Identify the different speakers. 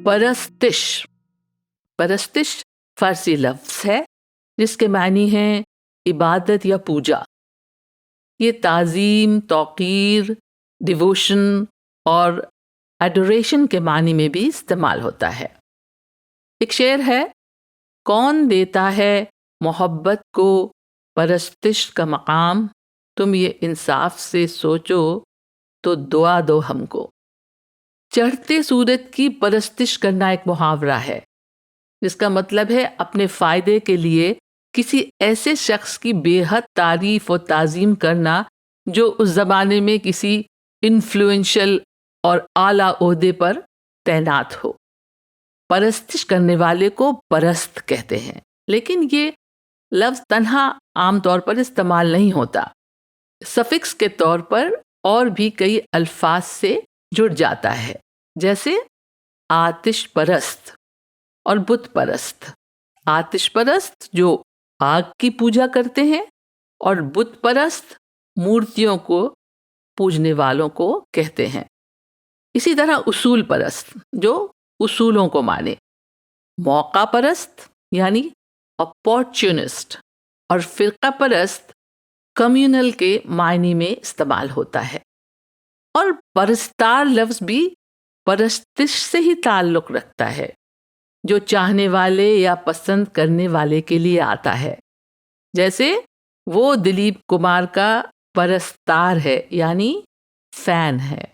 Speaker 1: परस्तिश। परस्तिश फारसी लफ्ज़ है जिसके मानी हैं इबादत या पूजा। ये ताज़ीम, तौक़ीर, डिवोशन और एडोरेशन के मानी में भी इस्तेमाल होता है। एक शेर है, कौन देता है मोहब्बत को परस्तिश का मकाम, तुम ये इंसाफ से सोचो तो दुआ दो हमको। चढ़ते सूरज की परस्तिश करना एक मुहावरा है जिसका मतलब है अपने फ़ायदे के लिए किसी ऐसे शख्स की बेहद तारीफ़ और ताज़ीम करना जो उस ज़माने में किसी इन्फ्लुएंशियल और आला ओहदे पर तैनात हो। परस्तिश करने वाले को परस्त कहते हैं, लेकिन ये लफ्ज़ तन्हा आमतौर पर इस्तेमाल नहीं होता। सफिक्स के तौर पर और भी कई अल्फाज से जुड़ जाता है, जैसे आतिश परस्त और बुत परस्त। आतिश परस्त जो आग की पूजा करते हैं और बुत परस्त मूर्तियों को पूजने वालों को कहते हैं। इसी तरह उसूल परस्त जो उसूलों को माने, मौका परस्त यानी अपॉर्चुनिस्ट, और फ़िरका परस्त कम्युनल के मायने में इस्तेमाल होता है। और परस्तार लफ्ज़ भी परस्तिश से ही ताल्लुक़ रखता है, जो चाहने वाले या पसंद करने वाले के लिए आता है। जैसे वो दिलीप कुमार का परस्तार है यानी फ़ैन है।